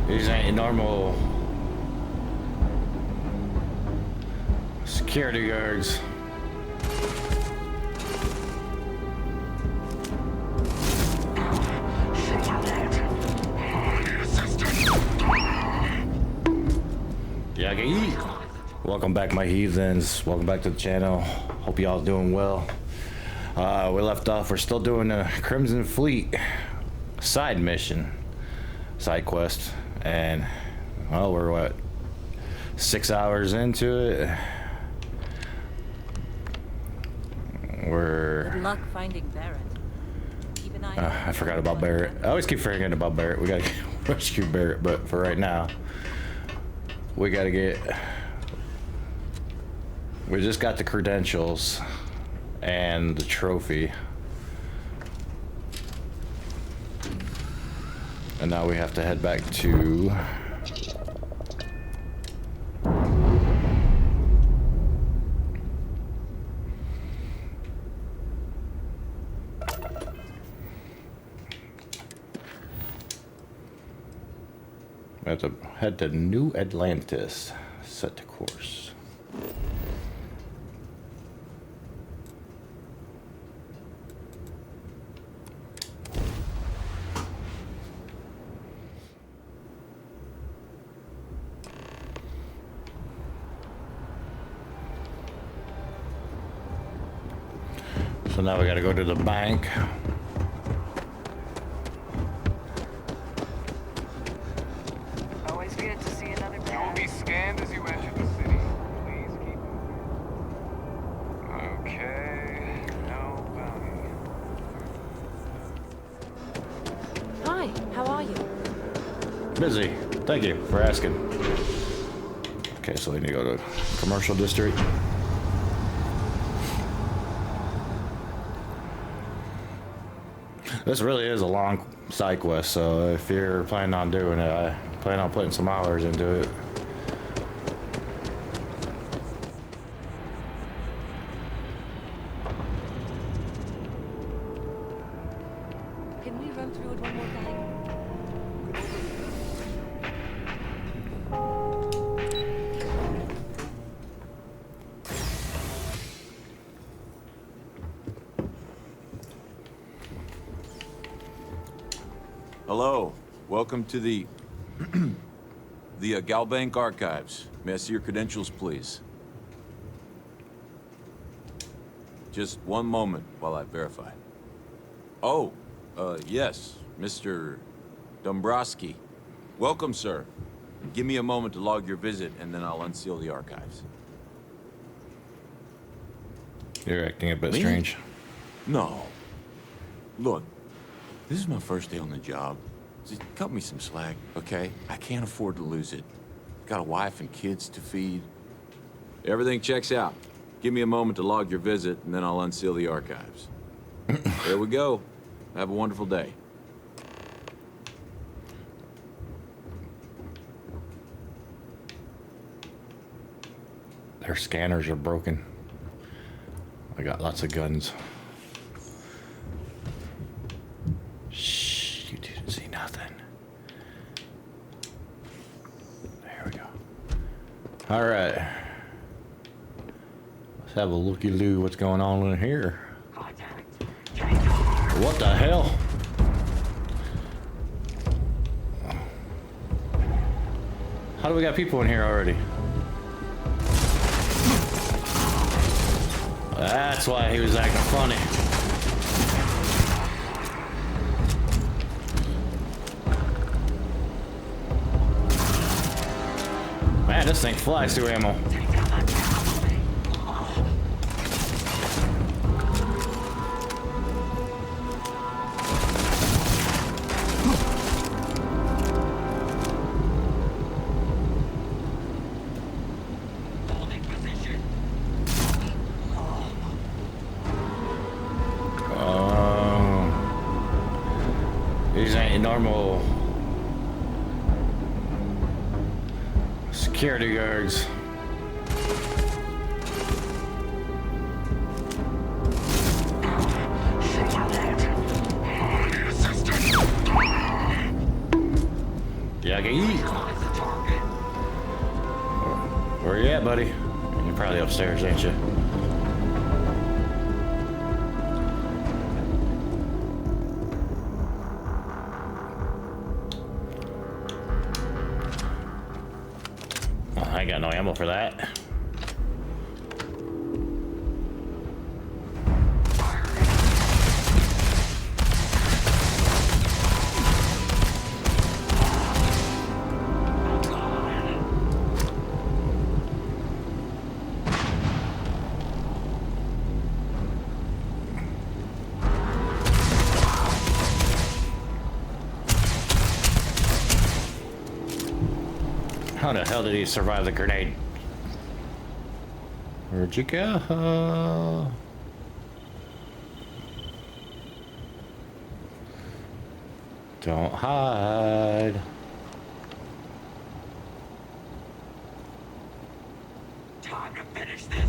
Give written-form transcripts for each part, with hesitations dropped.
These ain't normal security guards. Yagi. Welcome back, my heathens. Welcome back to the channel. Hope y'all doing well. We left off. We're still doing the Crimson Fleet side mission, side quest, and well, we're what, 6 hours into it. We're good luck finding Barrett. Keep an eye on I forgot about Barrett. I always keep forgetting about Barrett. We gotta rescue Barrett, but for right now, we gotta get. We just got the credentials and the trophy. And now we have to head back to we have to head to New Atlantis. Set to course. So now we gotta go to the bank. Always good to see another You will man. be scanned as you enter the city. Please keep moving. Okay. No bounty. Hi, how are you? Busy. Thank you for asking. Okay, so we need to go to commercial district. This really is a long side quest, so if you're planning on doing it, I plan on putting some hours into it. Can we run through it one more time? Hello, welcome to the GalBank Archives. May I see your credentials, please? Just one moment while I verify. Oh, yes, Mr. Dumbrosky. Welcome, sir. Give me a moment to log your visit, and then I'll unseal the archives. You're acting a bit Me? strange. No. Look, this is my first day on the job. Just cut me some slack, okay? I can't afford to lose it. Got a wife and kids to feed. Everything checks out. Give me a moment to log your visit, and then I'll unseal the archives. There we go. Have a wonderful day. Their scanners are broken. I got lots of guns. Shh, you didn't see nothing. There we go. All right. Let's have a looky-loo what's going on in here. What the hell? How do we got people in here already? That's why he was acting funny. Man, this thing flies through ammo. These ain't normal security guards. Yeah, I can eat. Where you at, buddy? You're probably upstairs, ain't you? Oh, I ain't got no ammo for that. How the hell did he survive the grenade? Where'd you go? Don't hide. Time to finish this.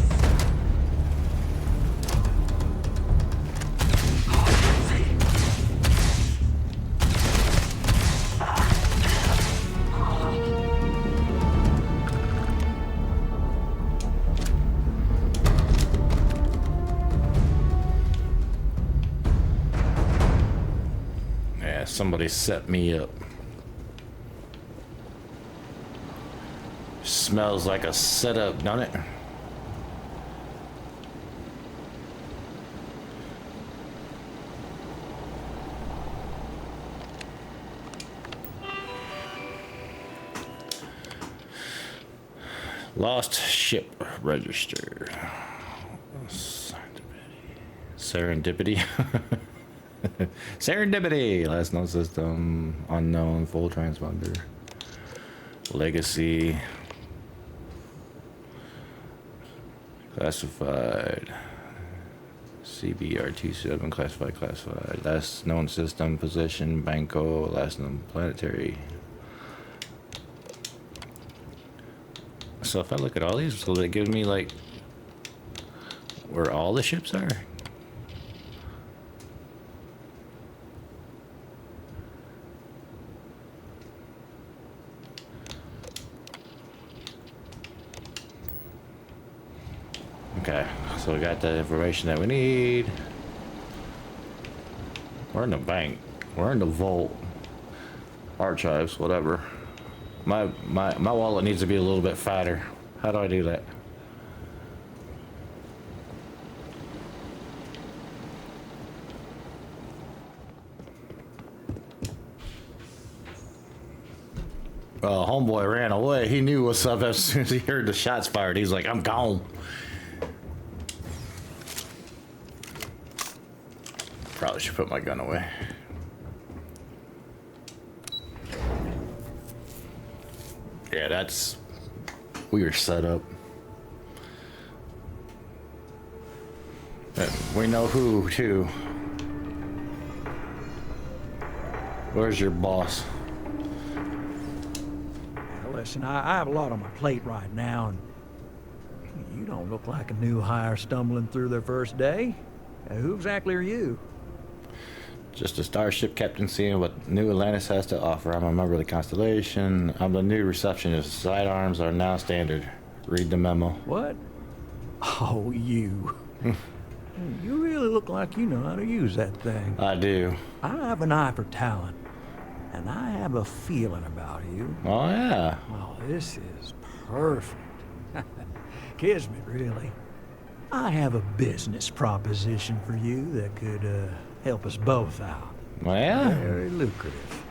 Somebody set me up. Smells like a setup, don't it? Lost ship register. Serendipity. Serendipity. Last known system. Unknown. Full transponder. Legacy. Classified. CBRT7. Classified. Last known system. Position. Banco. Last known planetary. So if I look at all these, will they give me like where all the ships are? Okay, so we got the information that we need. We're in the bank. We're in the vault. Archives, whatever. My wallet needs to be a little bit fatter. How do I do that? Homeboy ran away. He knew what's up as soon as he heard the shots fired. He's like, I'm gone. Probably should put my gun away. Yeah, that's weird setup. We know who, too. Where's your boss? Listen, I have a lot on my plate right now, and you don't look like a new hire stumbling through their first day. Who exactly are you? Just a starship captain seeing what New Atlantis has to offer. I'm a member of the Constellation. I'm the new receptionist. Sidearms are now standard. Read the memo. What? Oh, you. You really look like you know how to use that thing. I do. I have an eye for talent, and I have a feeling about you. Oh, yeah. Oh, this is perfect. Kismet, really. I have a business proposition for you that could help us both out. Well, yeah. Very lucrative.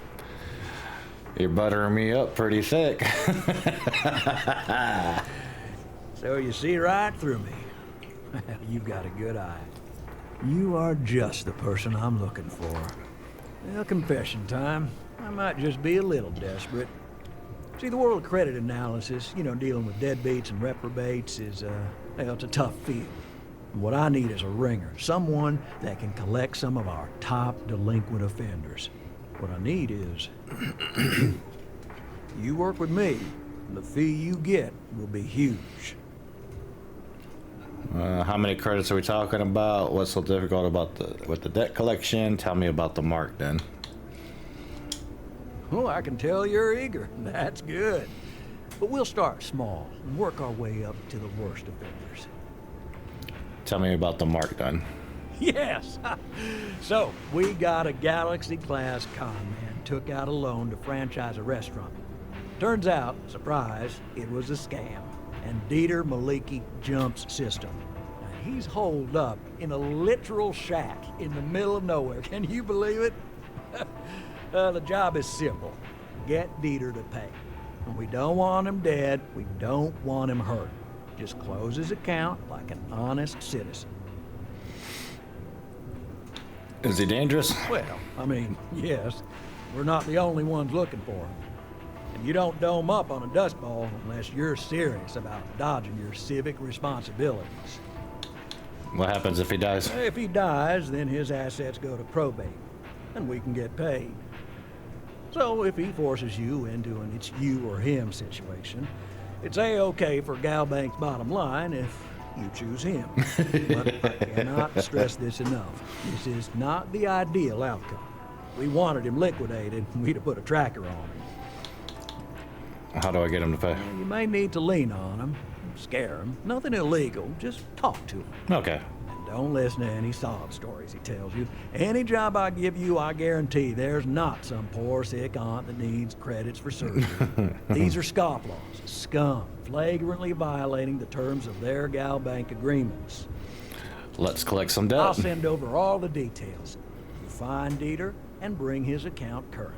You're buttering me up pretty thick. So you see right through me. You've got a good eye. You are just the person I'm looking for. Well, confession time. I might just be a little desperate. See, the world of credit analysis, you know, dealing with deadbeats and reprobates is, well, it's a tough field. What I need is a ringer, someone that can collect some of our top delinquent offenders. What I need is you work with me, and the fee you get will be huge. How many credits are we talking about? What's so difficult about with the debt collection? Tell me about the mark then. Oh, I can tell you're eager. That's good. But we'll start small and work our way up to the worst offenders. Tell me about the Mark gun. Yes! So, we got a Galaxy-class con man took out a loan to franchise a restaurant. Turns out, surprise, it was a scam. And Dieter Maliki jumps system. Now, he's holed up in a literal shack in the middle of nowhere. Can you believe it? The job is simple. Get Dieter to pay. And we don't want him dead. We don't want him hurt. Just close his account like an honest citizen. Is he dangerous? Well, I mean, yes. We're not the only ones looking for him. And you don't dome up on a dust ball unless you're serious about dodging your civic responsibilities. What happens if he dies? If he dies, then his assets go to probate, and we can get paid. So if he forces you into an it's you or him situation, it's A-okay for GalBank's bottom line if you choose him. But I cannot stress this enough. This is not the ideal outcome. We wanted him liquidated, we'd have put a tracker on him. How do I get him to pay? You may need to lean on him, scare him. Nothing illegal, just talk to him. Okay. And don't listen to any sob stories he tells you. Any job I give you, I guarantee there's not some poor sick aunt that needs credits for surgery. These are scofflaws, scum, flagrantly violating the terms of their GalBank agreements. Let's collect some debt. I'll send over all the details. You find Dieter and bring his account current.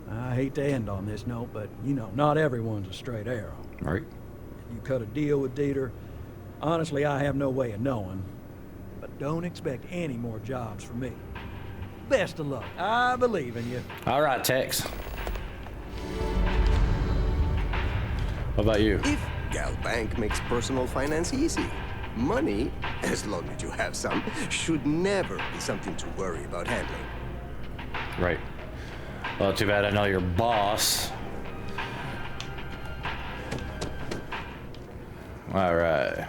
I hate to end on this note, but you know, not everyone's a straight arrow. Right. You cut a deal with Dieter. Honestly, I have no way of knowing. But don't expect any more jobs from me. Best of luck. I believe in you. All right, Tex. What about you? If GalBank makes personal finance easy, money, as long as you have some, should never be something to worry about handling. Right. Well, too bad I know your boss. All right.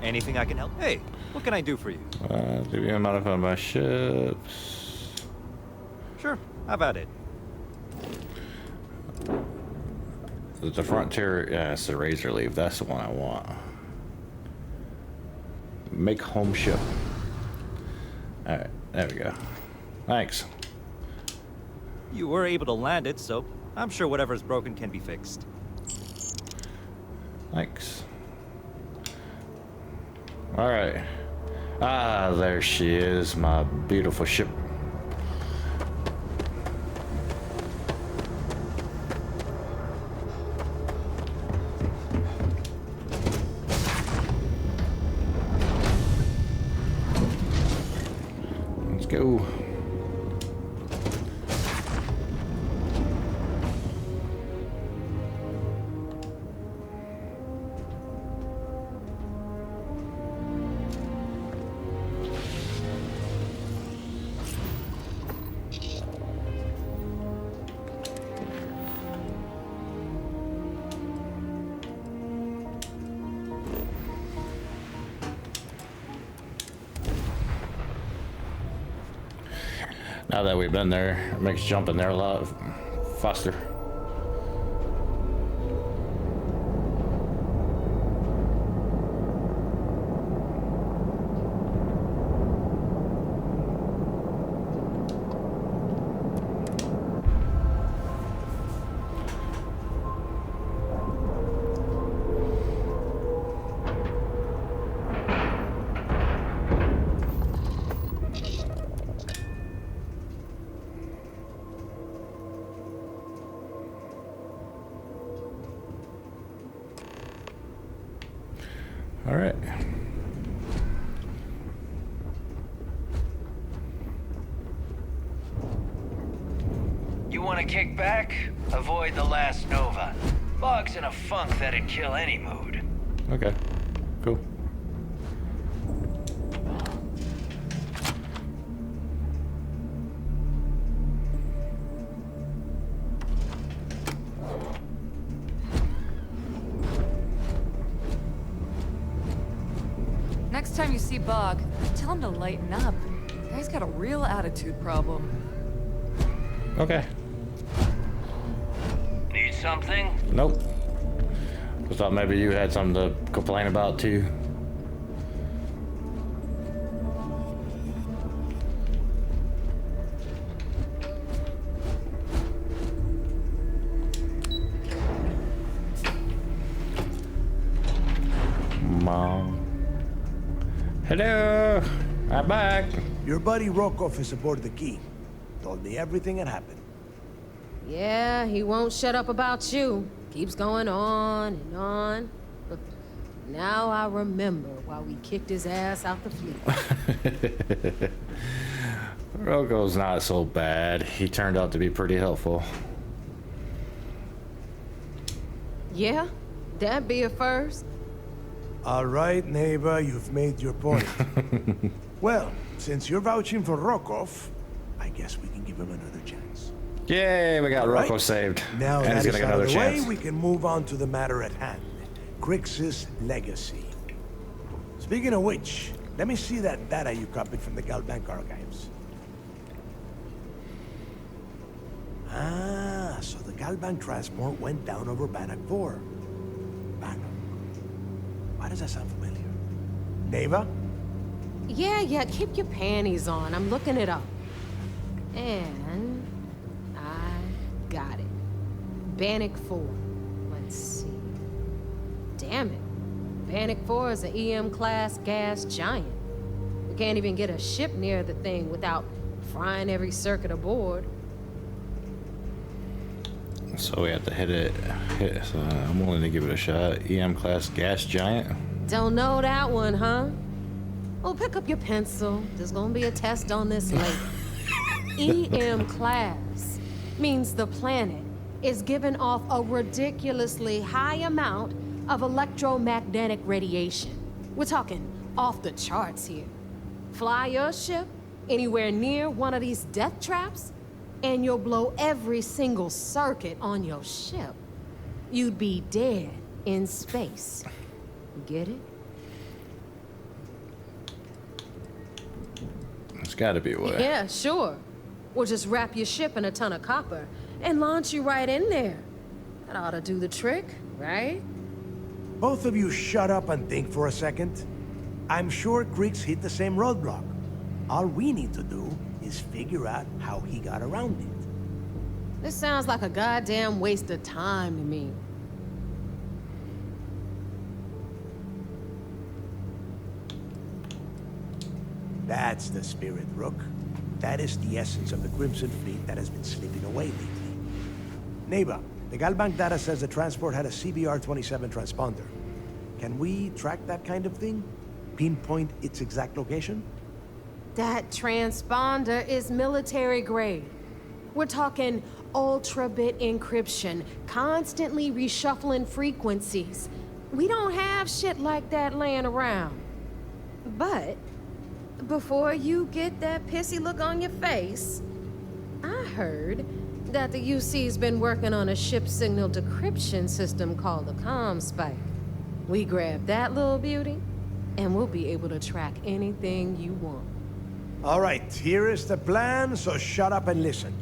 Anything I can help? Hey, what can I do for you? Do you modify my ships? Sure, how about it? The Frontier, yeah, it's the Razor Leaf. That's the one I want. Make home ship. All right, there we go. Thanks. You were able to land it, so I'm sure whatever's broken can be fixed. Thanks. All right. Ah, there she is, my beautiful ship. Let's go. Now that we've been there, it makes jumping there a lot faster. All right. You want to kick back? Avoid the last Nova. Bog's in a funk that'd kill any mood. Okay. Cool. Next time you see Bog, tell him to lighten up. The guy's got a real attitude problem. Okay. Need something? Nope. I thought maybe you had something to complain about too. Mom. Hello. I'm back. Your buddy Rokov is aboard the Key. Told me everything that happened. Yeah, he won't shut up about you. Keeps going on and on. Now I remember why we kicked his ass out the fleet. Roko's not so bad. He turned out to be pretty helpful. Yeah? That'd be a first. All right, Naeva, you've made your point. Well, since you're vouching for Rokov, I guess we can give him another chance. Yay, we got Rokov saved. Now and that he's is gonna get out of another the chance. way, we can move on to the matter at hand. Crix's legacy. Speaking of which, let me see that data you copied from the GalBank Archives. Ah, so the GalBank transport went down over Bannoc IV. Bannoc. Why does that sound familiar? Naeva? Yeah, keep your panties on. I'm looking it up. And I got it. Bannoc IV. Let's see. Damn it. Bannoc IV is an EM-class gas giant. We can't even get a ship near the thing without frying every circuit aboard. So we have to hit it. So I'm willing to give it a shot. EM class gas giant. Don't know that one, huh? Well, pick up your pencil. There's gonna be a test on this later. EM class means the planet is giving off a ridiculously high amount of electromagnetic radiation. We're talking off the charts here. Fly your ship anywhere near one of these death traps, and you'll blow every single circuit on your ship. You'd be dead in space. Get it? It's gotta be a way. Yeah, sure. We'll just wrap your ship in a ton of copper and launch you right in there. That ought to do the trick, right? Both of you shut up and think for a second. I'm sure Crix hit the same roadblock. All we need to do is figure out how he got around it. This sounds like a goddamn waste of time to me. That's the spirit, Rook. That is the essence of the Crimson Fleet that has been slipping away lately. Naeva, the GalBank data says the transport had a CBR-27 transponder. Can we track that kind of thing? Pinpoint its exact location? That transponder is military grade. We're talking ultra-bit encryption, constantly reshuffling frequencies. We don't have shit like that laying around. But before you get that pissy look on your face, I heard that the UC's been working on a ship signal decryption system called the ComSpike. We grab that little beauty, and we'll be able to track anything you want. All right, here is the plan, so shut up and listen.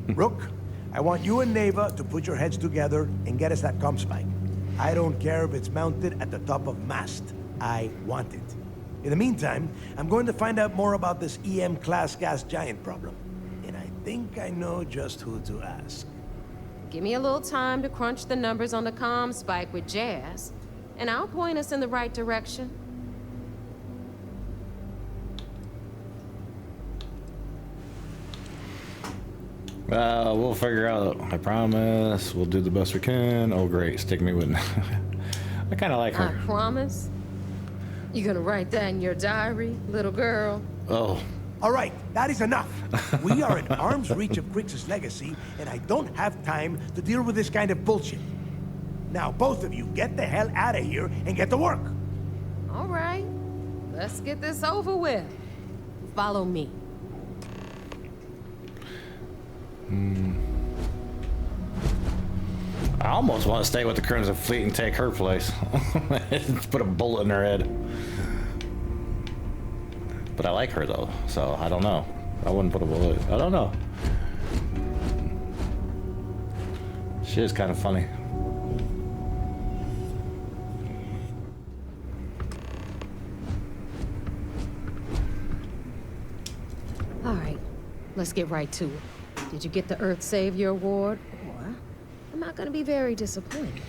Rook, I want you and Naeva to put your heads together and get us that ComSpike. I don't care if it's mounted at the top of mast. I want it. In the meantime, I'm going to find out more about this EM-class gas giant problem. And I think I know just who to ask. Give me a little time to crunch the numbers on the ComSpike with Jazz, and I'll point us in the right direction. We'll figure out. I promise. We'll do the best we can. Oh, great. Stick me with. I kind of like her. I promise? You gonna write that in your diary, little girl? Oh. All right, that is enough. We are at arm's reach of Crix's legacy, and I don't have time to deal with this kind of bullshit. Now, both of you, get the hell out of here and get to work. All right. Let's get this over with. Follow me. I almost want to stay with the Crimson Fleet and take her place. Put a bullet in her head. But I like her though, so I don't know. I wouldn't put a bullet. I don't know. She is kind of funny. All right, let's get right to it. Did you get the Earth Savior Award? Or I'm not gonna be very disappointed.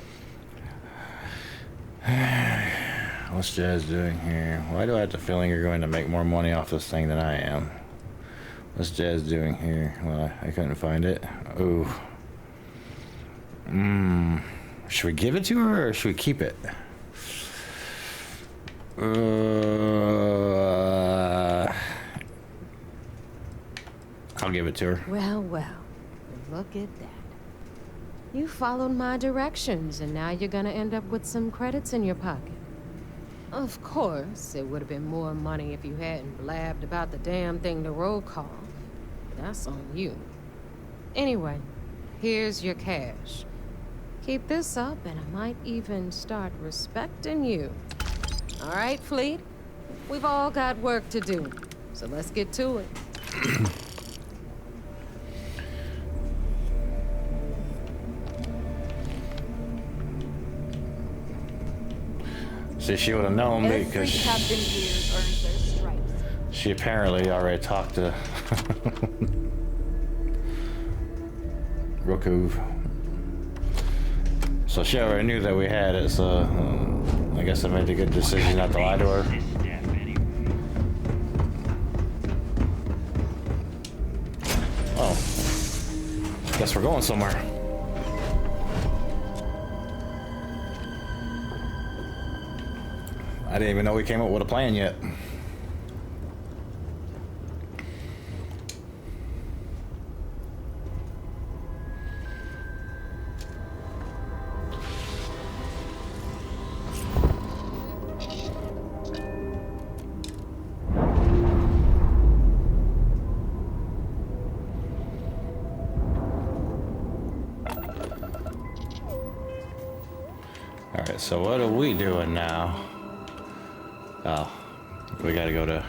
What's Jazz doing here? Why do I have the feeling you're going to make more money off this thing than I am? What's Jazz doing here? Well, I couldn't find it. Ooh. Should we give it to her or should we keep it? I'll give it to her. Well, look at that. You followed my directions, and now you're gonna end up with some credits in your pocket. Of course, it would have been more money if you hadn't blabbed about the damn thing to Rokov. That's on you. Anyway, here's your cash. Keep this up, and I might even start respecting you. All right, Fleet? We've all got work to do, so let's get to it. See, she would have known me Every because captain here earns their stripes. she apparently already talked to Rokov. So she already knew that we had it, so I guess I made a good decision not to lie to her. Oh. Guess we're going somewhere. I didn't even know we came up with a plan yet. All right, so what are we doing now? Oh, we gotta go to...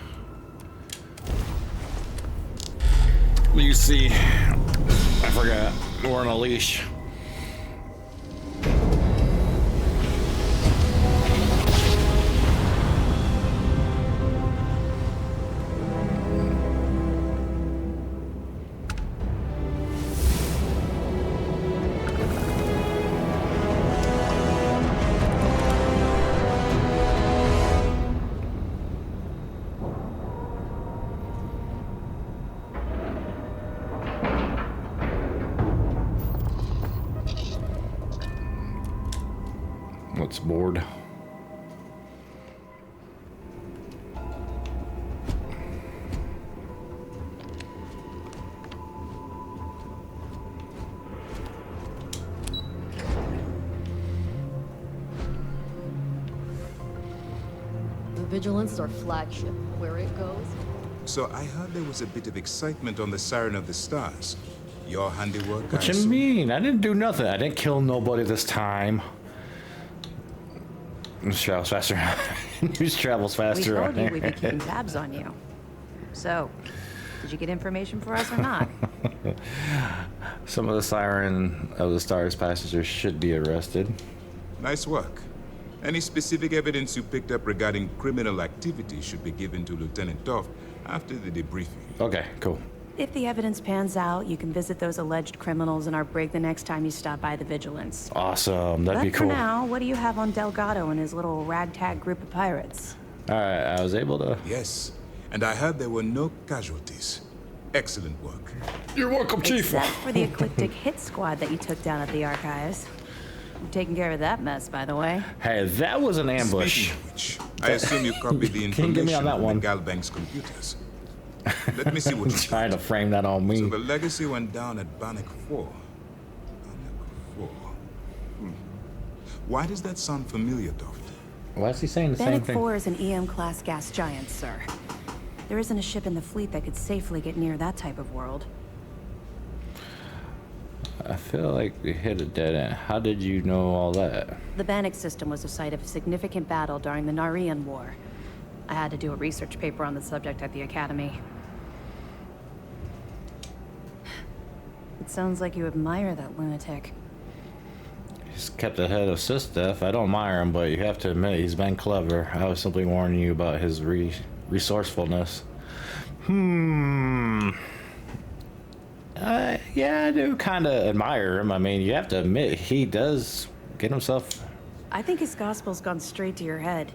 You see, I forgot, we're on a leash. What's bored? The Vigilance, our flagship, where it goes. So I heard there was a bit of excitement on the Siren of the Stars. Your handiwork, What you mean? I didn't do nothing. I didn't kill nobody this time. News travels faster. News travels faster. We told you we'd be keeping tabs on you. So, did you get information for us or not? Some of the Siren of the Stars passengers should be arrested. Nice work. Any specific evidence you picked up regarding criminal activity should be given to Lieutenant Toft after the debriefing. Okay, cool. If the evidence pans out, you can visit those alleged criminals in our brig the next time you stop by the Vigilance. Awesome, that'd be cool. But for now, what do you have on Delgado and his little ragtag group of pirates? Alright, I was able to... Yes, and I heard there were no casualties. Excellent work. You're welcome, Chief. Except for the eclectic hit squad that you took down at the archives. You're taking care of that mess, by the way. Hey, that was an ambush. Speaking of which, I assume you copied the Can you get me information on that one? the GalBank's computers. Let me see what you trying to frame that on me. So the legacy went down at Bannoc IV. Bannoc IV. Why does that sound familiar, Toft? Why is he saying the same thing? Bannoc IV is an EM-class gas giant, sir. There isn't a ship in the fleet that could safely get near that type of world. I feel like we hit a dead end. How did you know all that? The Bannoc system was the site of a significant battle during the Narian War. I had to do a research paper on the subject at the Academy. It sounds like you admire that lunatic. He's kept ahead of SysDef. I don't admire him, but you have to admit he's been clever. I was simply warning you about his resourcefulness. Yeah, I do kind of admire him. I mean, you have to admit he does get himself... I think his gospel's gone straight to your head.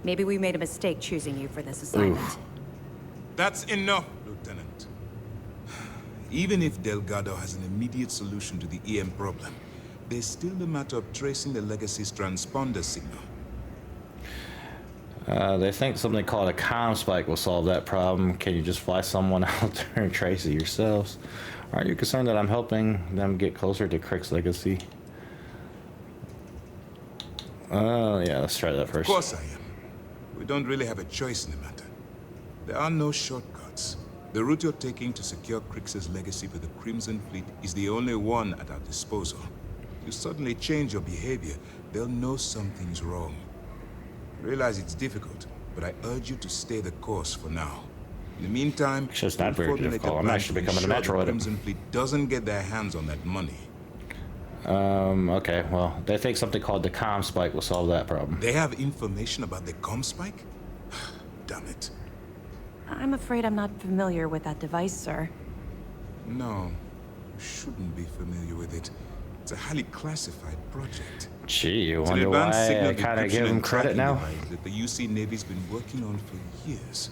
Maybe we made a mistake choosing you for this assignment. Oof. That's enough, Lieutenant. Even if Delgado has an immediate solution to the EM problem, there's still the matter of tracing the Legacy's transponder signal. They think something called a ComSpike will solve that problem. Can you just fly someone out there and trace it yourselves? Aren't you concerned that I'm helping them get closer to Crick's legacy? Yeah, let's try that first. Of course I am. We don't really have a choice in the matter. There are no shortcuts. The route you're taking to secure Crick's legacy for the Crimson Fleet is the only one at our disposal. You suddenly change your behavior, they'll know something's wrong. I realize it's difficult, but I urge you to stay the course for now. In the meantime, it's just not very difficult. I'm actually becoming a natural at it. Crimson Fleet doesn't get their hands on that money. Okay, well, they think something called the ComSpike will solve that problem. They have information about the ComSpike? Damn it. I'm afraid I'm not familiar with that device, sir. No, you shouldn't be familiar with it. It's a highly classified project. Gee, you wonder why I kind of give him credit now? That the UC Navy's been working on for years.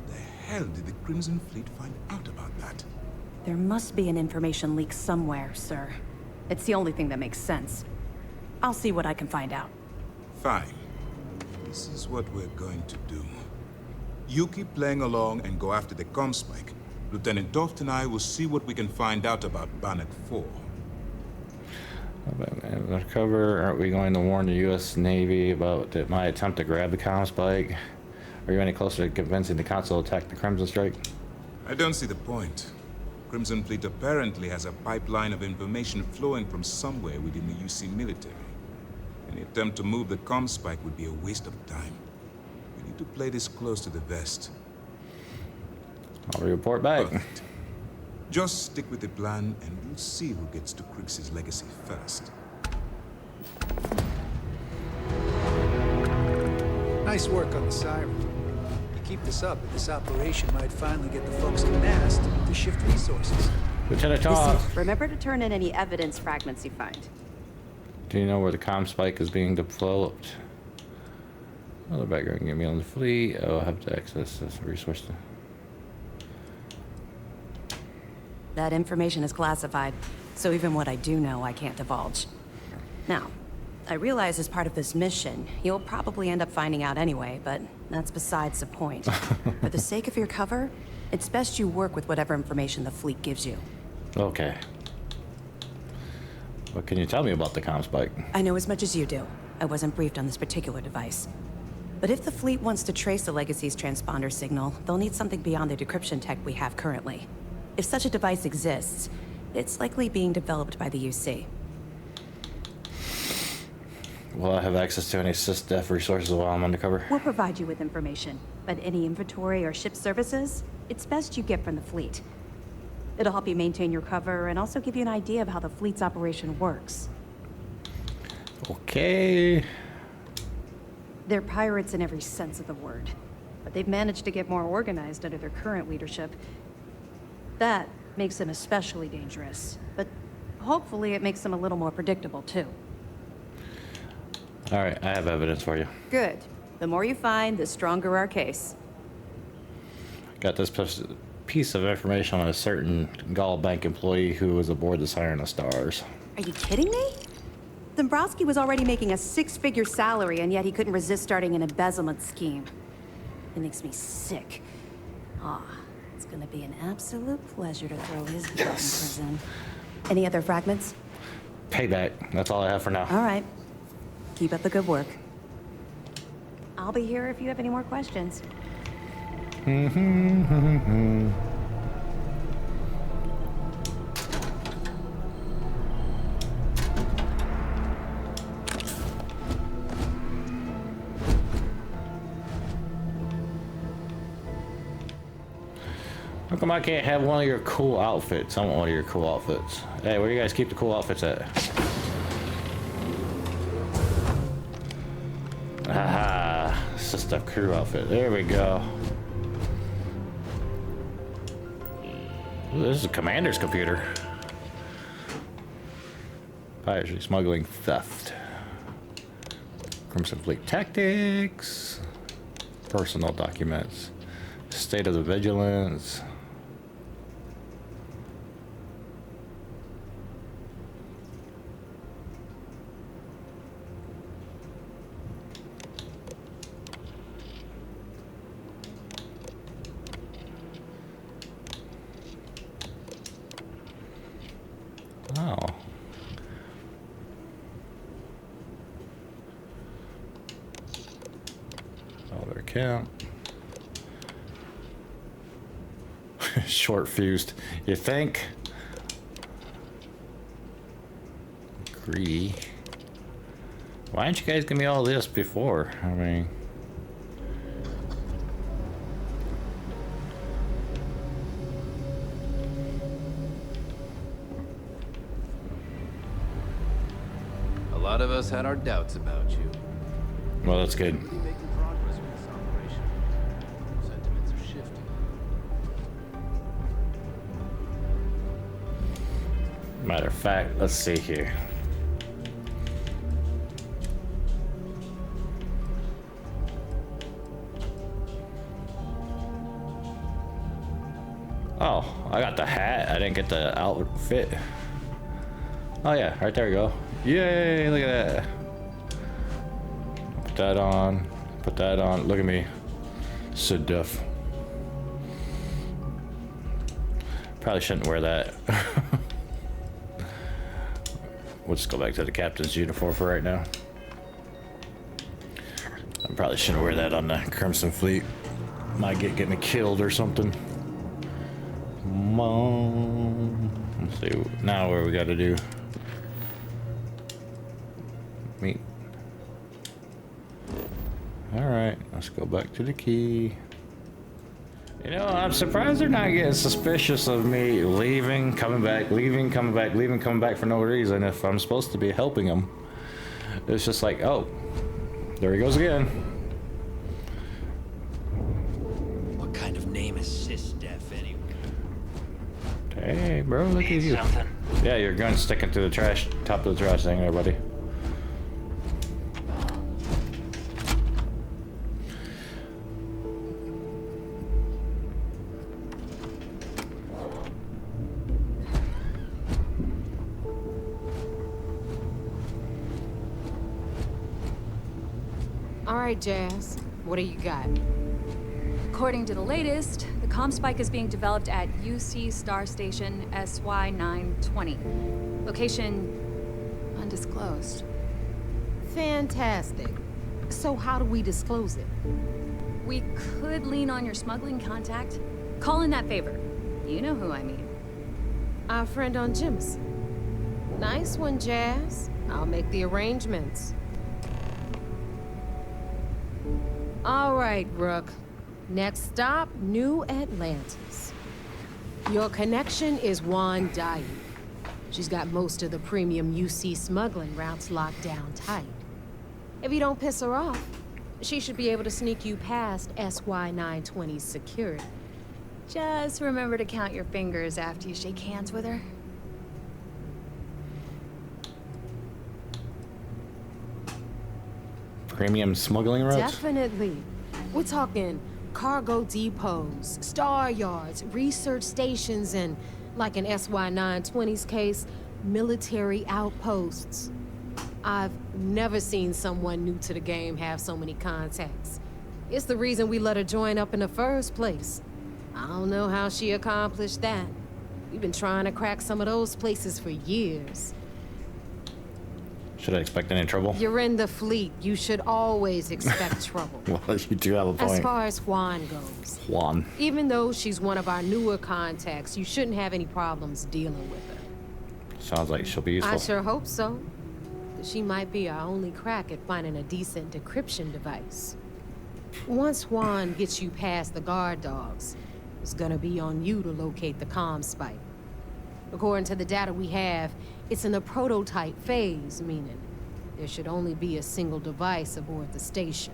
How the hell did the Crimson Fleet find out about that? There must be an information leak somewhere, sir. It's the only thing that makes sense. I'll see what I can find out. Fine. This is what we're going to do. You keep playing along and go after the ComSpike. Lieutenant Toft and I will see what we can find out about Bannoc IV. Undercover, aren't we going to warn the U.S. Navy about my attempt to grab the ComSpike? Are you any closer to convincing the Council to attack the Crimson Strike? I don't see the point. Crimson Fleet apparently has a pipeline of information flowing from somewhere within the UC military. Any attempt to move the ComSpike would be a waste of time. We need to play this close to the vest. I'll report back. Perfect. Just stick with the plan, and we'll see who gets to Crick's legacy first. Nice work on the Siren. You keep this up, and this operation might finally get the folks at NAST to shift resources. Lieutenant Toft, remember to turn in any evidence fragments you find. do you know where the ComSpike is being developed? Another background, get me on the fleet. Oh, I have to access this resource. That information is classified, so even what I do know, I can't divulge. Now, I realize as part of this mission, you'll probably end up finding out anyway, but that's besides the point. For the sake of your cover, it's best you work with whatever information the fleet gives you. Okay. What can you tell me about the ComSpike? I know as much as you do. I wasn't briefed on this particular device. But if the fleet wants to trace the Legacy's transponder signal, they'll need something beyond the decryption tech we have currently. If such a device exists, it's likely being developed by the UC. Will I have access to any SysDef resources while I'm undercover? We'll provide you with information, but any inventory or ship services, it's best you get from the fleet. It'll help you maintain your cover and also give you an idea of how the fleet's operation works. Okay. They're pirates in every sense of the word, but they've managed to get more organized under their current leadership. That makes them especially dangerous, but hopefully it makes them a little more predictable too. All right, I have evidence for you. Good. The more you find, the stronger our case. Got this piece of information on a certain GalBank employee who was aboard the Siren of Stars. Are you kidding me? Dumbrosky was already making a 6-figure salary, and yet he couldn't resist starting an embezzlement scheme. It makes me sick. It's gonna be an absolute pleasure to throw his butt in prison. Any other fragments? Payback. That's all I have for now. All right. Keep up the good work. I'll be here if you have any more questions. How come I can't have one of your cool outfits? I want one of your cool outfits. Hey, where do you guys keep the cool outfits at? Haha, it's just a crew outfit. There we go. Ooh, this is a commander's computer. Piracy, smuggling, theft. Crimson Fleet tactics. Personal documents. State of the vigilance. Oh. Other account. Short fused. You think? Greedy. Why didn't you guys give me all this before? I mean. A lot of us had our doubts about you. Well, that's good. Really making progress with this operation. Sentiments are shifting. Matter of fact, let's see here. Oh, I got the hat. I didn't get the outfit. Oh yeah, right there we go. Yay, look at that. Put that on. Put that on. Look at me. So deaf. Probably shouldn't wear that. We'll just go back to the captain's uniform for right now. I probably shouldn't wear that on the Crimson Fleet. Might get me killed or something. Mom. Let's see now what we got to do. Meet. All right, let's go back to the key. You know, I'm surprised they're not getting suspicious of me leaving, coming back, leaving, coming back, leaving, coming back for no reason if I'm supposed to be helping them. It's just like, oh, there he goes again. What kind of name is Sysdef anyway? Hey, bro, look at you. Something? Yeah, your gun's sticking to the trash, top of the trash thing there, buddy. All right, Jazz. What do you got? According to the latest, the ComSpike is being developed at UC Star Station SY-920. Location undisclosed. Fantastic. So how do we disclose it? We could lean on your smuggling contact. Call in that favor. You know who I mean. Our friend on Jim's. Nice one, Jazz. I'll make the arrangements. All right, Rook. Next stop, New Atlantis. Your connection is Huan. She's got most of the premium UC smuggling routes locked down tight. If you don't piss her off, she should be able to sneak you past SY-920's security. Just remember to count your fingers after you shake hands with her. Premium smuggling routes? Definitely. We're talking cargo depots, star yards, research stations, and, like in SY-920's case, military outposts. I've never seen someone new to the game have so many contacts. It's the reason we let her join up in the first place. I don't know how she accomplished that. We've been trying to crack some of those places for years. Should I expect any trouble? You're in the fleet. You should always expect trouble. Well, you do have a point. As far as Huan goes. Huan. Even though she's one of our newer contacts, you shouldn't have any problems dealing with her. Sounds like she'll be useful. I sure hope so. She might be our only crack at finding a decent decryption device. Once Huan gets you past the guard dogs, It's gonna be on you to locate the ComSpike. According to the data we have, it's in the prototype phase, meaning there should only be a single device aboard the station.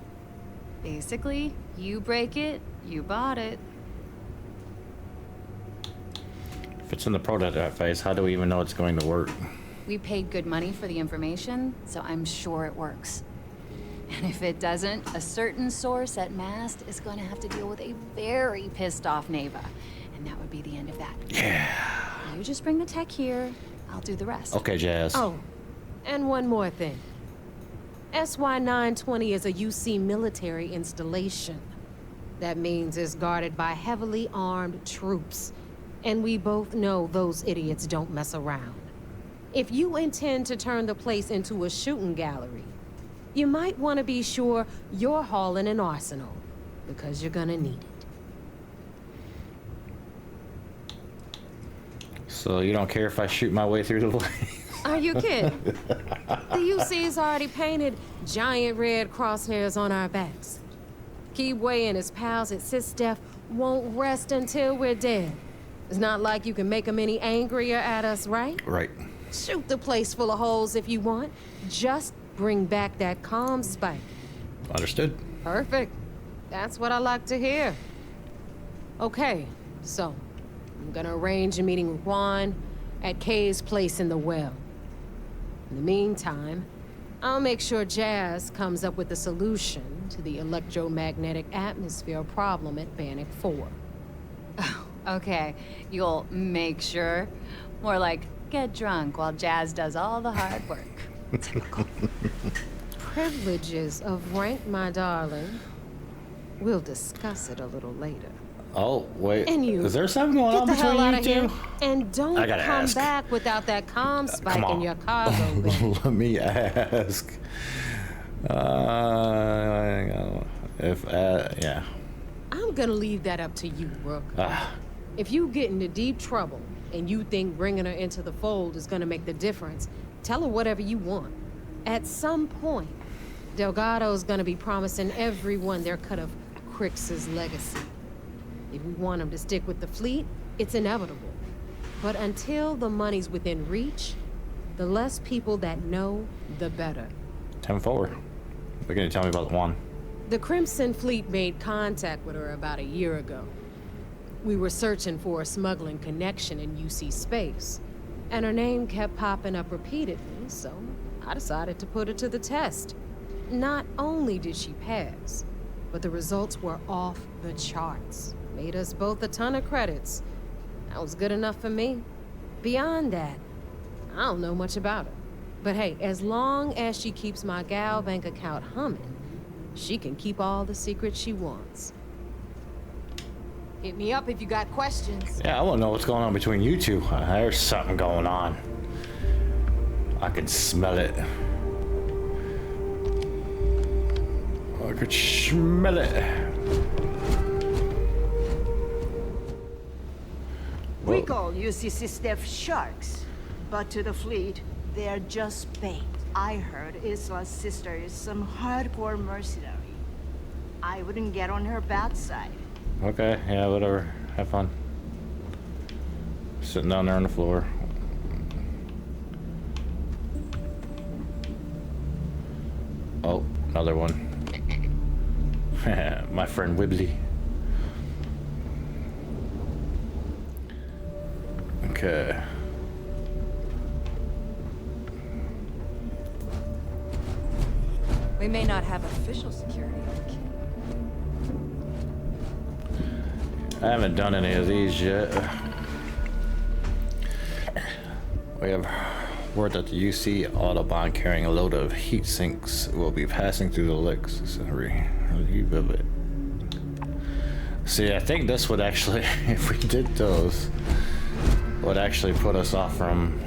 Basically, you break it, you bought it. If it's in the prototype phase, how do we even know it's going to work? We paid good money for the information, so I'm sure it works. And if it doesn't, a certain source at Mast is going to have to deal with a very pissed off Naeva. And that would be the end of that. Yeah. You just bring the tech here, I'll do the rest. Okay, Jazz. Oh, and one more thing. SY-920 is a UC military installation. That means it's guarded by heavily armed troops. And we both know those idiots don't mess around. If you intend to turn the place into a shooting gallery, you might want to be sure you're hauling an arsenal, because you're gonna need it. So you don't care if I shoot my way through the place? Are you kidding? The UC's already painted giant red crosshairs on our backs. Keyway and his pals at SysDef won't rest until we're dead. It's not like you can make them any angrier at us, right? Right. Shoot the place full of holes if you want. Just bring back that ComSpike. Understood. Perfect. That's what I like to hear. Okay, so I'm gonna arrange a meeting with Huan at Kay's place in the well. In the meantime, I'll make sure Jazz comes up with a solution to the electromagnetic atmosphere problem at Bannoc IV. Okay, you'll make sure. More like, get drunk while Jazz does all the hard work. Typical. Privileges of rank, my darling. We'll discuss it a little later. Oh, wait. And you, is there something going on get the hell between out you of two? here, and don't I gotta come ask. back without that ComSpike in your cargo bay. Let me ask. Yeah. I'm gonna leave that up to you, Rook. If you get into deep trouble and you think bringing her into the fold is gonna make the difference, tell her whatever you want. At some point, Delgado's gonna be promising everyone their cut of Crix's legacy. If we want him to stick with the fleet, it's inevitable. But until the money's within reach, the less people that know, the better. 10-4. What can you tell me about Huan? The Crimson Fleet made contact with her about a year ago. We were searching for a smuggling connection in UC space, and her name kept popping up repeatedly, so I decided to put her to the test. Not only did she pass, but the results were off the charts. Made us both a ton of credits. That was good enough for me. Beyond that, I don't know much about her. But hey, as long as she keeps my GalBank account humming, she can keep all the secrets she wants. Hit me up if you got questions. Yeah, I want to know what's going on between you two. There's something going on. I can smell it. I could smell it. We call UCC sharks, but to the fleet, they're just bait. I heard Isla's sister is some hardcore mercenary. I wouldn't get on her bad side. Okay, yeah, whatever. Have fun. Sitting down there on the floor. Oh, another one. My friend Wibbly. Okay. We may not have official security. I haven't done any of these yet. We have word that the UC Autobahn carrying a load of heat sinks will be passing through the licks. See, I think this would actually, if we did those, would actually put us off from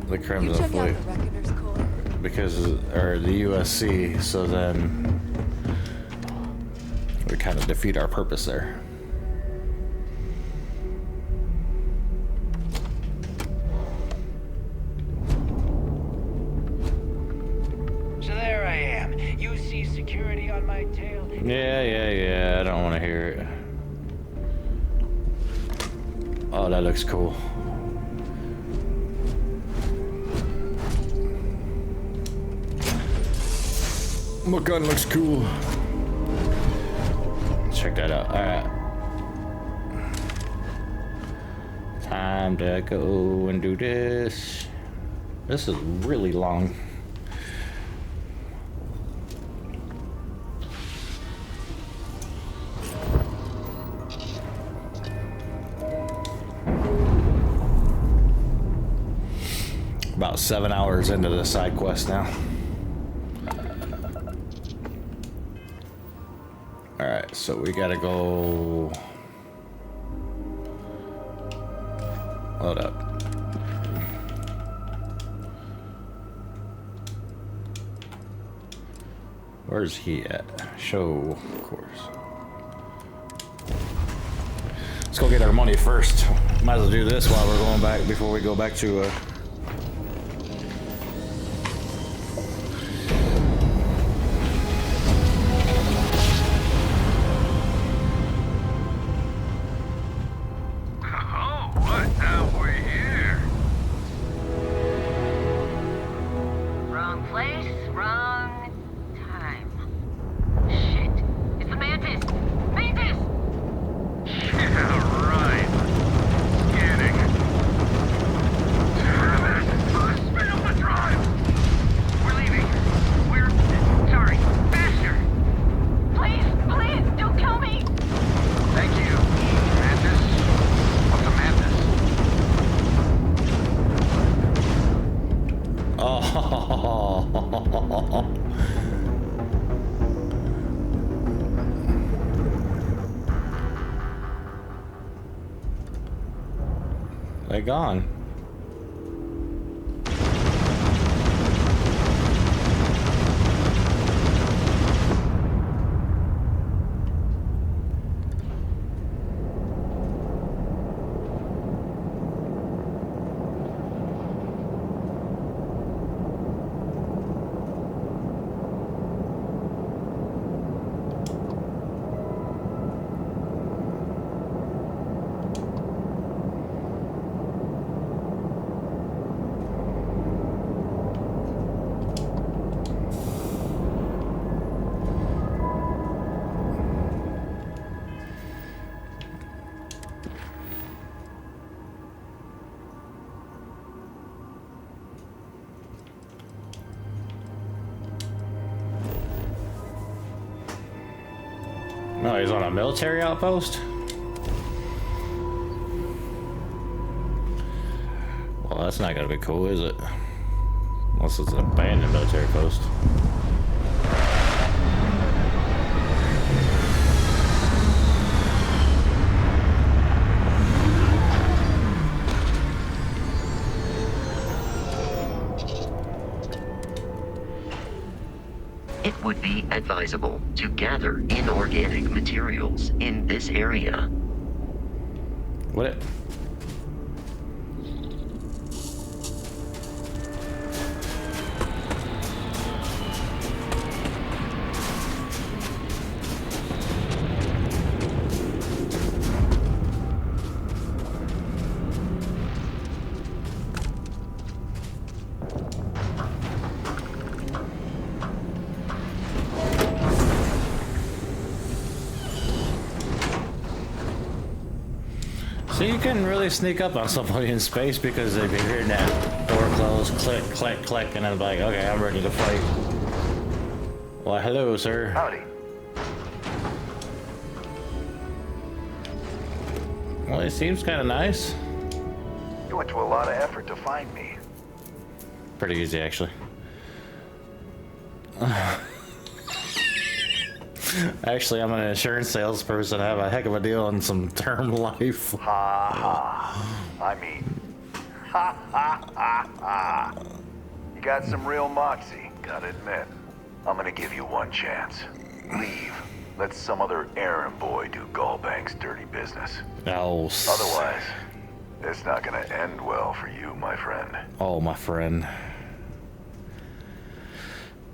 the Crimson Fleet. Because, or the USC, so then we kind of defeat our purpose there. So there I am, UC security on my tail. Yeah. I don't want to hear it. Oh, that looks cool. My gun looks cool. Check that out. Alright. Time to go and do this. This is really long. About 7 hours into the side quest now. Alright, so we gotta go. Hold up. Where's he at? Show, of course. Let's go get our money first. Might as well do this while we're going back before we go back to They're gone. No, he's on a military outpost? Well, that's not gonna be cool, is it? Unless it's an abandoned military post. It would be advisable to gather inorganic materials in this area. What? See, you couldn't really sneak up on somebody in space because they'd be hearing that door close, click, click, click, and then like, okay, I'm ready to fight. Well, hello, sir. Howdy. Well, he seems kind of nice. You went to a lot of effort to find me. Pretty easy, actually. Actually, I'm an insurance salesperson. I have a heck of a deal on some term life. Ha ha. I mean, ha ha ha ha. You got some real moxie, gotta admit. I'm gonna give you one chance. Leave. Let some other errand boy do GalBank's dirty business. No. Otherwise, it's not gonna end well for you, my friend. Oh, my friend.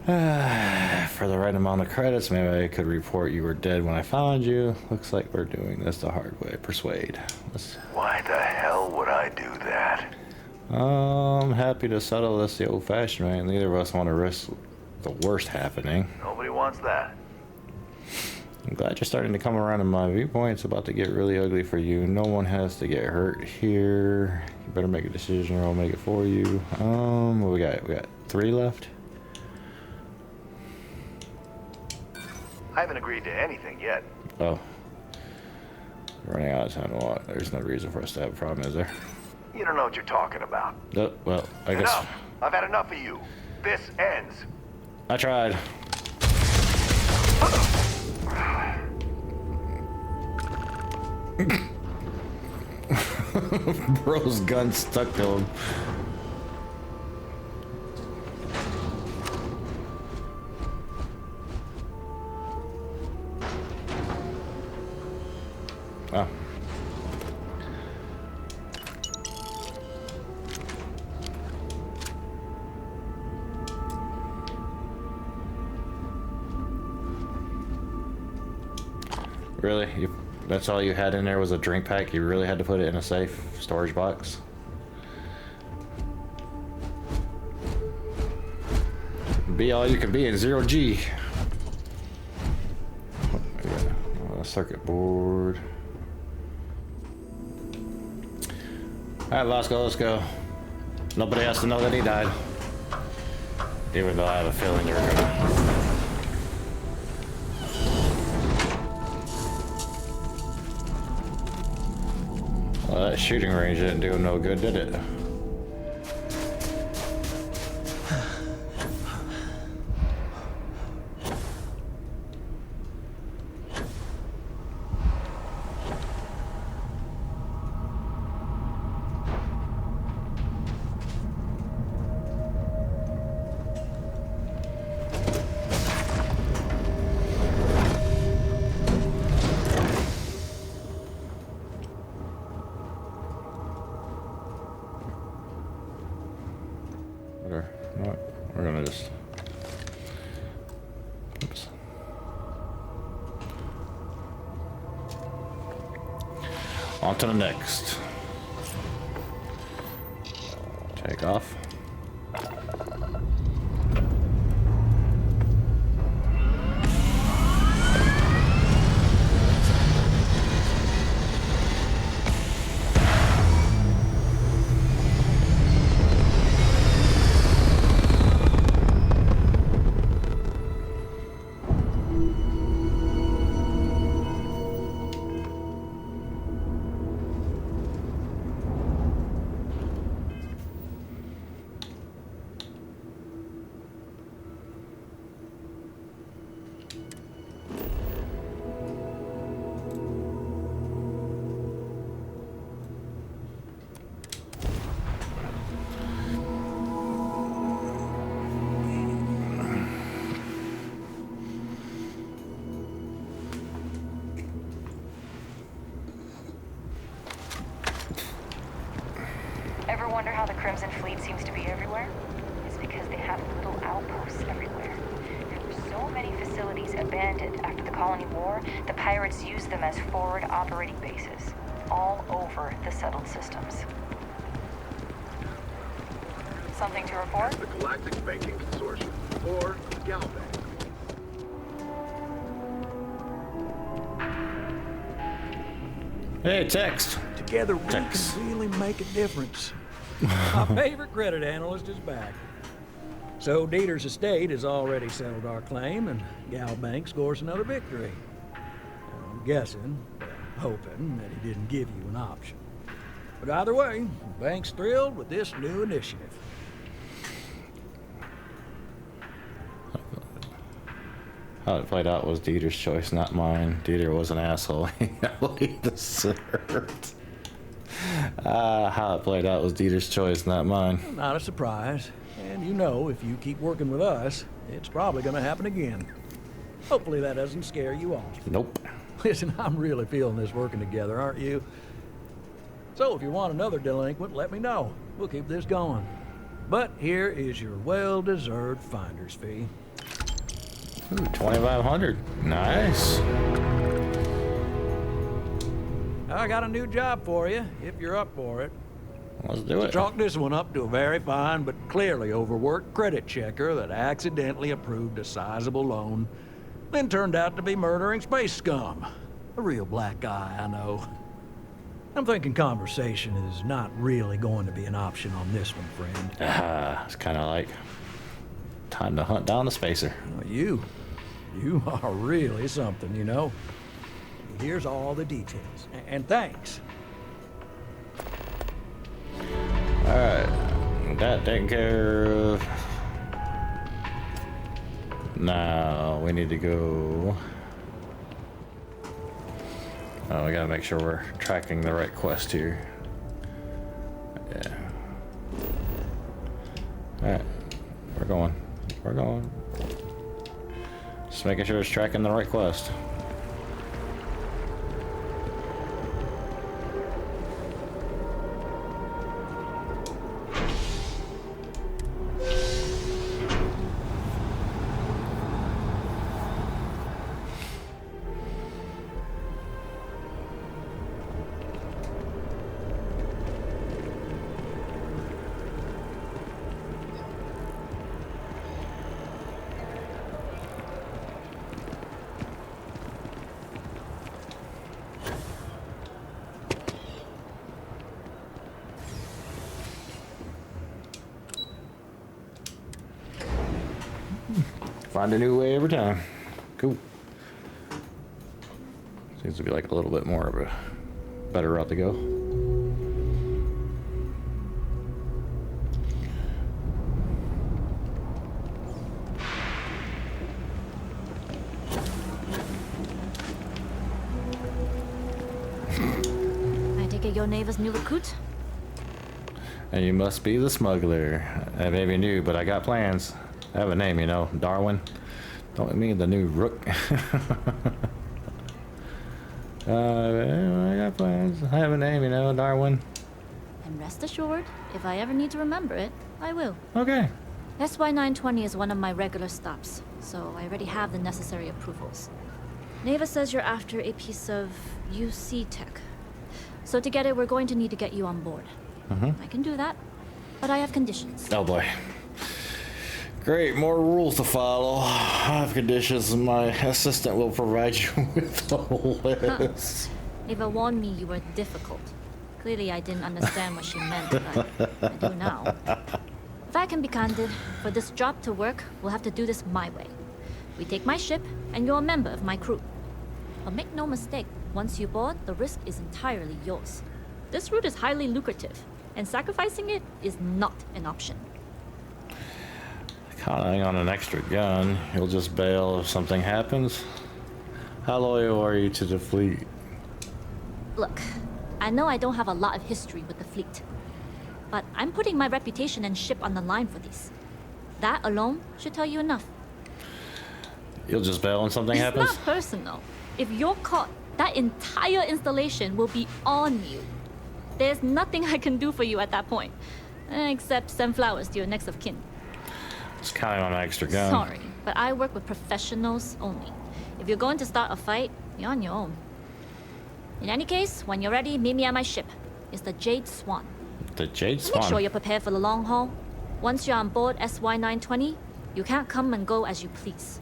For the right right amount of credits, maybe I could report you were dead when I found you. Looks like we're doing this the hard way. Persuade. Why the hell would I do that? I'm happy to settle this the old-fashioned way. Neither of us want to risk the worst happening. Nobody wants that. I'm glad you're starting to come around in my viewpoint. It's about to get really ugly for you. No one has to get hurt here. You better make a decision or I'll make it for you. What we got? We got 3 left. I haven't agreed to anything yet. Oh. We're running out of time to walk. There's no reason for us to have a problem, is there? You don't know what you're talking about. Well, I guess... Enough! I've had enough of you. This ends. I tried. Bro's gun stuck to him. Oh. Really? That's all you had in there was a drink pack? You really had to put it in a safe storage box? Be all you can be in 0G. Circuit board. Alright, let's go. Nobody has to know that he died. Even though I have a feeling you're gonna. Well, that shooting range didn't do him no good, did it? We're gonna just... Oops. On to the next. Take off. Ever wonder how the Crimson Fleet seems to be everywhere? It's because they have little outposts everywhere. There were so many facilities abandoned after the Colony War, the pirates used them as forward operating bases, all over the settled systems. Something to report? The Galactic Banking Consortium, or GalBank. Hey, text. Together we can really make a difference. My favorite credit analyst is back. So Dieter's estate has already settled our claim, and GalBank scores another victory. I'm guessing, hoping, that he didn't give you an option. But either way, the bank's thrilled with this new initiative. How it played out was Dieter's choice, not mine. Dieter was an asshole. He deserved. How it played out was Dieter's choice, not mine. Not a surprise. And you know, if you keep working with us, it's probably going to happen again. Hopefully that doesn't scare you off. Nope. Listen, I'm really feeling this working together, aren't you? So if you want another delinquent, let me know. We'll keep this going. But here is your well-deserved finder's fee. Ooh, 2,500. Nice. I got a new job for you, if you're up for it. Let's do it. Chalk this one up to a very fine but clearly overworked credit checker that accidentally approved a sizable loan, then turned out to be murdering space scum. A real black guy, I know. I'm thinking conversation is not really going to be an option on this one, friend. It's kind of like time to hunt down the spacer. Well, you are really something, you know. Here's all the details, and thanks. Alright, that taken care of. Now we need to go. Oh, we gotta make sure we're tracking the right quest here. Yeah. Alright, we're going. We're going. Just making sure it's tracking the right quest. Find a new way every time. Cool. Seems to be like a little bit more of a better route to go. I take it you're Naeva's new recruit? And you must be the smuggler. I maybe knew, but I got plans. I have a name, you know, Darwin. Don't mean the new Rook. I got plans. I have a name, you know, Darwin. And rest assured, if I ever need to remember it, I will. Okay. SY-920 is one of my regular stops, so I already have the necessary approvals. Naeva says you're after a piece of UC tech. So to get it, we're going to need to get you on board. I can do that, but I have conditions. Oh boy. Great, more rules to follow. I have conditions, and my assistant will provide you with a list. Naeva warned me you were difficult. Clearly I didn't understand what she meant, but I do now. If I can be candid, for this job to work, we'll have to do this my way. We take my ship, and you're a member of my crew. But make no mistake, once you board, the risk is entirely yours. This route is highly lucrative, and sacrificing it is not an option. Counting on an extra gun, you'll just bail if something happens. How loyal are you to the fleet? Look, I know I don't have a lot of history with the fleet, but I'm putting my reputation and ship on the line for this. That alone should tell you enough. You'll just bail when something happens? It's not personal. If you're caught, that entire installation will be on you. There's nothing I can do for you at that point, except send flowers to your next of kin. Just counting on an extra gun. Sorry, but I work with professionals only. If you're going to start a fight, you're on your own. In any case, when you're ready, meet me at my ship. It's the Jade Swan. The Jade Swan? Make sure you're prepared for the long haul. Once you're on board SY-920, you can't come and go as you please.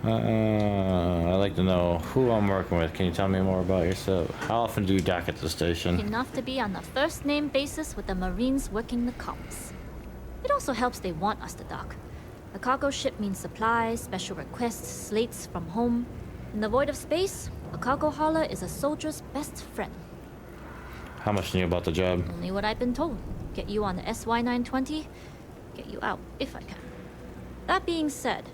I'd like to know who I'm working with. Can you tell me more about yourself? How often do you dock at the station? Enough to be on a first-name basis with the Marines working the comms. It also helps they want us to dock. A cargo ship means supplies, special requests, slates from home. In the void of space, a cargo hauler is a soldier's best friend. How much do you know about the job? Only what I've been told. Get you on the SY-920, get you out, if I can. That being said,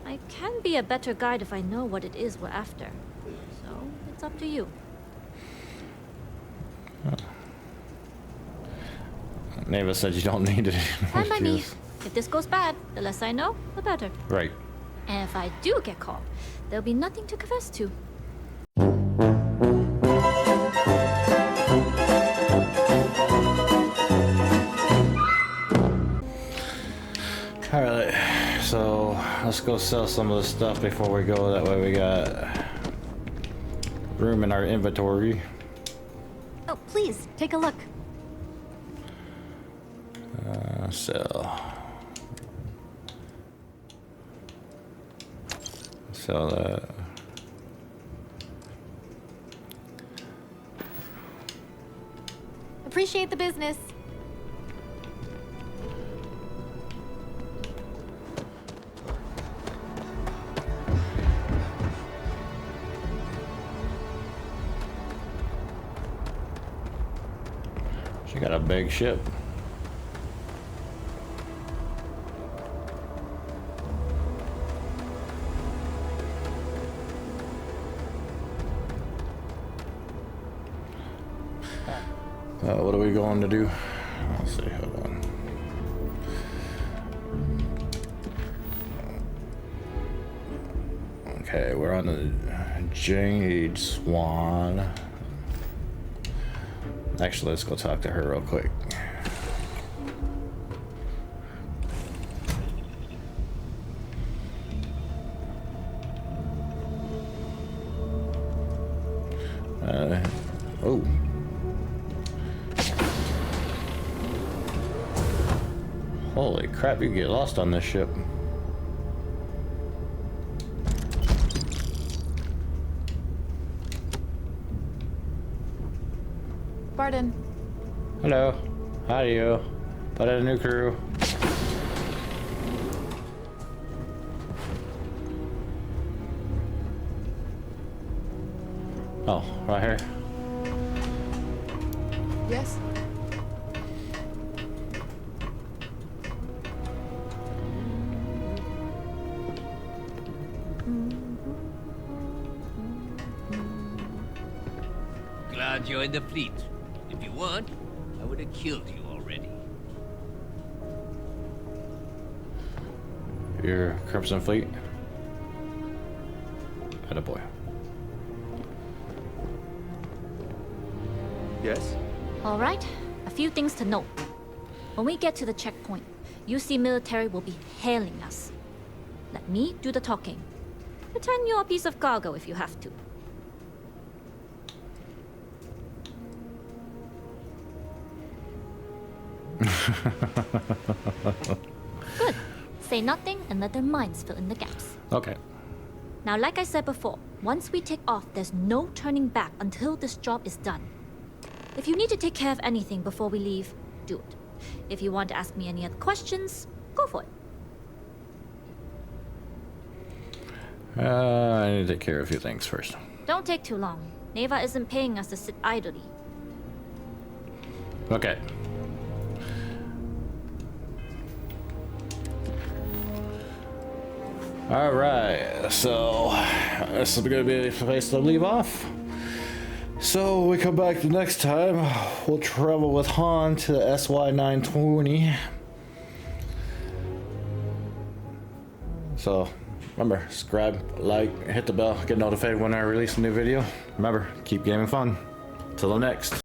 I can be a better guide if I know what it is we're after. So, it's up to you. Naeva said you don't need it. Fine by me. If this goes bad, the less I know, the better. Right. And if I do get caught, there'll be nothing to confess to. Alright, so let's go sell some of the stuff before we go. That way we got room in our inventory. Oh, please, take a look. Sell that. Appreciate the business. She got a big ship. What are we going to do? Let's see, hold on. Okay, we're on the Jade Swan. Actually, let's go talk to her real quick. Oh. Holy crap, you get lost on this ship. Pardon. Hello. How are you? Put in a new crew. Oh, right here. Yes. Glad you're in the fleet. If you weren't, I would have killed you already. Your Crimson Fleet? Attaboy. Yes? All right, a few things to note. When we get to the checkpoint, UC military will be hailing us. Let me do the talking. Pretend you're a piece of cargo if you have to. Good. Say nothing and let their minds fill in the gaps. Okay. Now, like I said before, once we take off, there's no turning back until this job is done. If you need to take care of anything before we leave, do it. If you want to ask me any other questions, go for it. I need to take care of a few things first. Don't take too long. Naeva isn't paying us to sit idly. Okay. Alright, so this is gonna be a place to leave off. So we come back the next time, we'll travel with Huan to the SY-920. So remember, subscribe, like, hit the bell, get notified when I release a new video. Remember, keep gaming fun. Till the next.